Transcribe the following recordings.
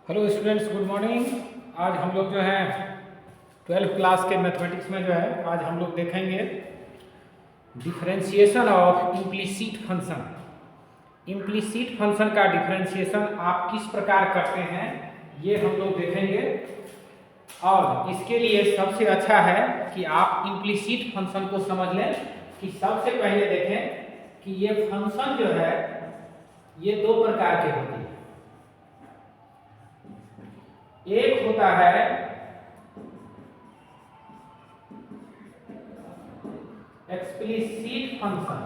Hello students, good morning. आज हम लोग जो है 12th क्लास के मैथमेटिक्स में जो है आज हम लोग देखेंगे differentiation of implicit function. Implicit function का डिफरेंशिएशन आप किस प्रकार करते हैं ये हम लोग देखेंगे। और इसके लिए सबसे अच्छा है कि आप इम्प्लिसिट फंक्शन को समझ लें कि सबसे पहले देखें कि ये फंक्शन जो है ये दो प्रकार के होते हैं। एक होता है एक्सप्लिसिट फंक्शन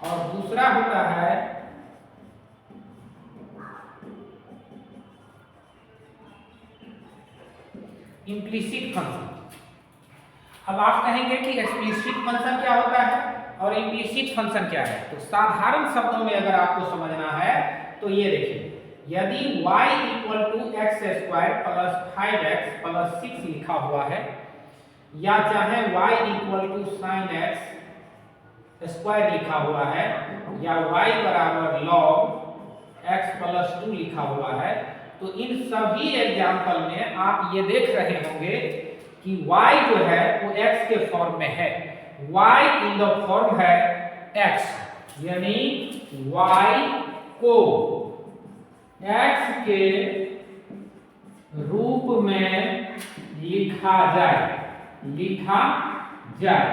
और दूसरा होता है इम्प्लिसिट फंक्शन। अब आप कहेंगे कि एक्सप्लिसिट फंक्शन क्या होता है और इम्प्लिसिट फंक्शन क्या है। तो साधारण शब्दों में अगर आपको समझना है तो ये देखिए, यदि y equal to X square plus 5x plus 6 लिखा हुआ है, या चाहे y equal to sine X square लिखा हुआ है, या y बराबर लॉग x प्लस 2 लिखा हुआ है, तो इन सभी एग्जाम्पल में आप ये देख रहे होंगे कि y जो है वो x के फॉर्म में है। y इन द फॉर्म है x, यानी y को x के रूप में लिखा जाए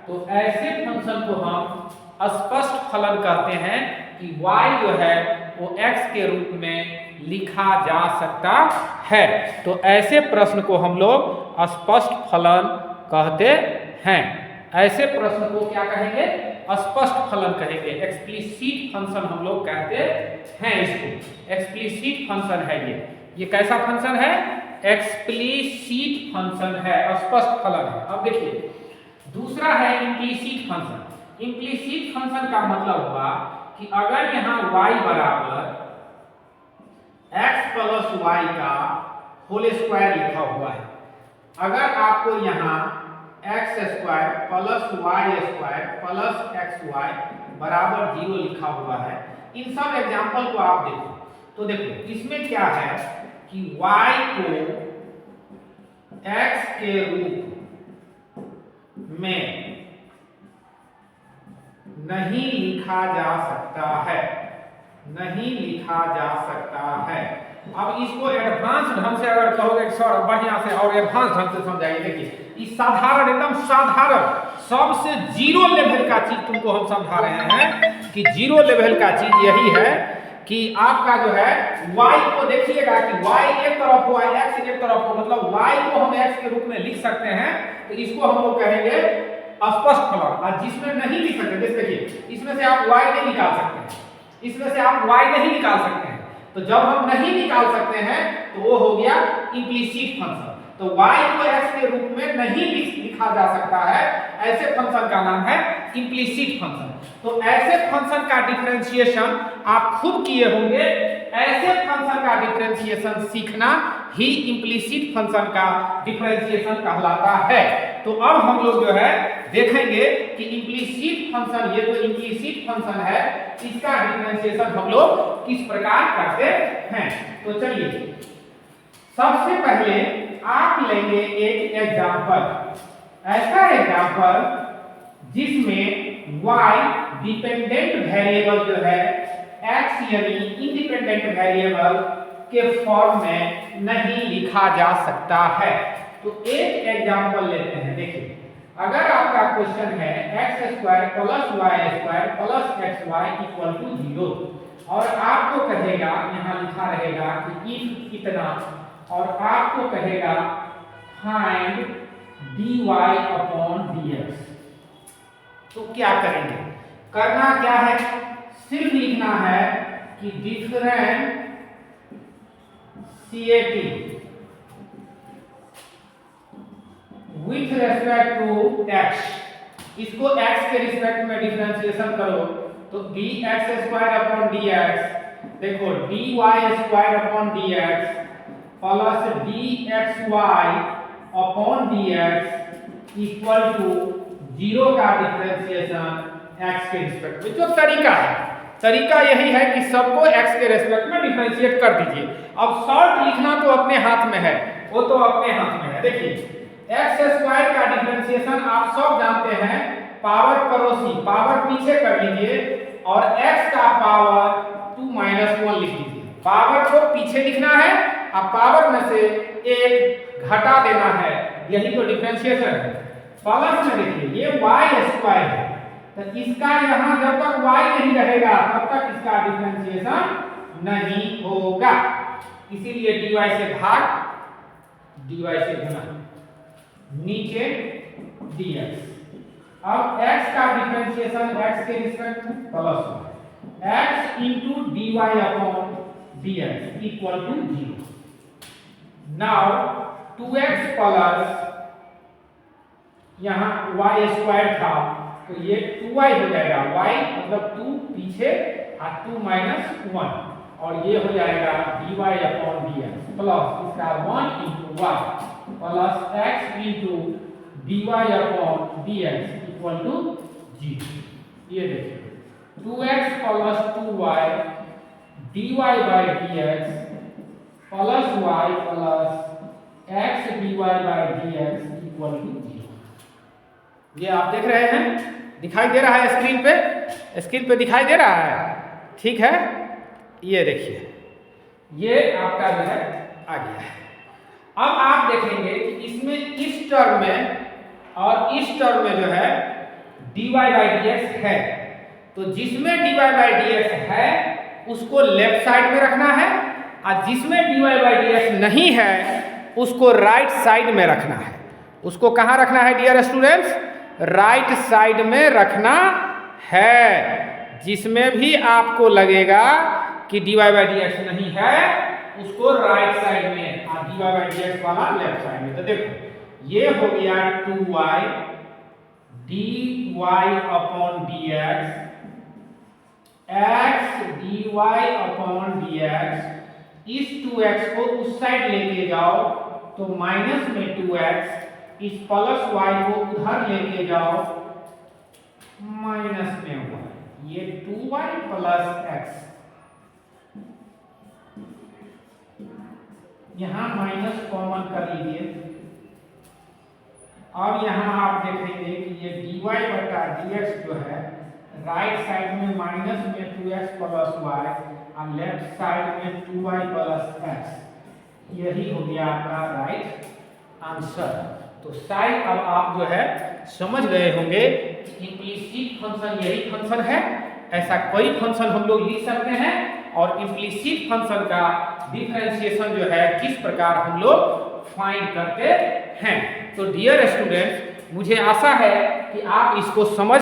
तो ऐसे फंक्शन को हम स्पष्ट फलन कहते हैं कि y जो है वो x के रूप में लिखा जा सकता है। तो ऐसे प्रश्न को हम लोग स्पष्ट फलन कहते हैं। ऐसे प्रश्न को क्या कहेंगे? स्पष्ट फलन कहेंगे। एक्सप्लिसिट फंक्शन हम लोग कहते हैं इसको। एक्सप्लिसिट फंक्शन है ये कैसा फंक्शन है? एक्सप्लिसिट फंक्शन है, स्पष्ट फलन है। अब देखिए, दूसरा है इम्प्लिसिट फंक्शन। इम्प्लिसिट फंक्शन का मतलब हुआ कि अगर यहाँ y बराबर x प्लस वाई का होल स्क्वायर लिखा हुआ है, अगर आपको यहाँ X square plus Y square plus X Y बराबर 0 लिखा हुआ है, इन सब एग्जाम्पल को आप देखो तो देखो इसमें क्या है कि y को x के रूप में नहीं लिखा जा सकता है। अब इसको एडवांस ढंग से अगर कहोगे सर बढ़िया से और एडवांस ढंग से समझाइए। देखिए, इस साधारण एकदम साधारण सबसे जीरो लेवल का चीज तुमको हम समझा रहे हैं कि जीरो लेवल का चीज यही है कि आपका जो है y को देखिएगा कि y एक तरफ हो x एक तरफ हो, मतलब y को हम x के रूप में लिख सकते हैं। तो इसको हम लोग कहेंगे स्पष्ट फलन। और जिसमें नहीं लिख सकते, देखिए इसमें से आप y नहीं निकाल सकते हैं, इसमें से आप y नहीं निकाल सकते हैं। तो जब हम नहीं निकाल सकते हैं तो वो हो गया इम्प्लिसिट फंक्शन। तो y को x के रूप में नहीं लिखा जा सकता है, ऐसे फंक्शन का नाम है इम्प्लिसिट फंक्शन। तो ऐसे फंक्शन का डिफरेंशिएशन आप खुद किए होंगे। ऐसे फंक्शन का डिफरेंशिएशन सीखना ही इम्प्लिसिट फंक्शन का डिफरेंशिएशन कहलाता है। तो अब हम लोग जो है देखेंगे कि इम्प्लिसिट फंक्शन, ये जो इम्प्लिसिट फंक्शन है इसका डिफरेंशिएशन हम लोग किस प्रकार करते हैं। तो चलिए, सबसे पहले आप लेंगे एक एग्जांपल, ऐसा एग्जांपल जिसमें y डिपेंडेंट वेरिएबल जो है x यानी इंडिपेंडेंट वेरिएबल के फॉर्म में नहीं लिखा जा सकता है। तो एक एग्जांपल लेते हैं। देखिए, अगर आपका क्वेश्चन है x square plus Y square plus X Y equal to 0 और आपको कहेगा, यहाँ लिखा रहेगा कि इफ कितना, और आपको कहेगा फाइंड dy अपॉन dx, तो क्या करेंगे? करना क्या है? सिर्फ लिखना है कि differentiating with respect to x, इसको x के रिस्पेक्ट में डिफरेंशिएशन करो तो dx स्क्वायर अपॉन dx, देखो dy square upon dx plus dxy upon dx equal to 0 का डिफरेंशिएशन x के रिस्पेक्ट में। जो तरीका है तरीका यही है कि सबको x के रेस्पेक्ट में डिफरेंशिएट कर दीजिए। अब शॉर्ट लिखना तो अपने हाथ में है, वो तो अपने हाथ में है। देखिए x स्क्वायर का डिफरेंशिएशन आप सब जानते हैं, पावर पड़ोसी पावर पीछे कर लीजिए और x का पावर 2 - 1 लिख लीजिए। पावर को पीछे लिखना है और पावर में से एक घटा देना है, यही तो डिफरेंशिएशन है। प्लस में देखिए ये y स्क्वायर है, तो इसका यहां जब तक y नहीं रहेगा तब तक इसका डिफरेंशिएशन नहीं होगा, इसीलिए dy से भाग dy से गुणा नीचे dx। अब x का डिफरेंशिएशन x के रिस्पेक्ट में plus x into dy upon dx equal to 0। Now 2x plus यहाँ y स्क्वायर था तो ये 2y हो जाएगा, y मतलब 2 पीछे और 2 - 1 और ये हो जाएगा dy अपॉन dx प्लस इसका 1 into y plus x into dy upon dx equal to 0। ये देखिए 2x plus 2y dy by dx plus y plus x dy by dx equal to 0। ये आप देख रहे हैं, दिखाई दे रहा है स्क्रीन पे दिखाई दे रहा है, ठीक है। ये देखिए ये आपका जो है आ गया है। अब आप देखेंगे कि इसमें इस टर्म में और इस टर्म में जो है dy बाई dx है, तो जिसमें dy बाई dx है उसको लेफ्ट साइड में रखना है और जिसमें dy बाई dx नहीं है उसको राइट साइड में रखना है। उसको कहाँ रखना है डियर स्टूडेंट्स? राइट साइड में रखना है। जिसमें भी आपको लगेगा कि dy बाई dx नहीं है उसको राइट साइड में और dy बाई dx वाला लेफ्ट साइड में। तो देखो ये हो गया 2y dy upon dx x dy upon dx। इस 2x को उस साइड लेके जाओ तो माइनस में 2x, इस प्लस y को उधर लेके जाओ माइनस में 1, ये 2y प्लस x, यहां माइनस कॉमन कर लीजिए। अब यहां आप देखेंगे कि ये dy बटा dx जो है राइट साइड में माइनस में 2x प्लस y और लेफ्ट साइड में 2y प्लस x, यही हो गया आपका राइट आंसर। तो शायद अब आप जो है समझ गए होंगे कि इम्प्लीसिट फंक्शन यही फंक्शन है, ऐसा कोई फंक्शन हम लोग लिख सकते हैं और इम्प्लीसिट फंक्शन का डिफरेंशिएशन जो है किस प्रकार हम लोग फाइंड करते हैं। तो डियर स्टूडेंट्स मुझे आशा है कि आप इसको समझ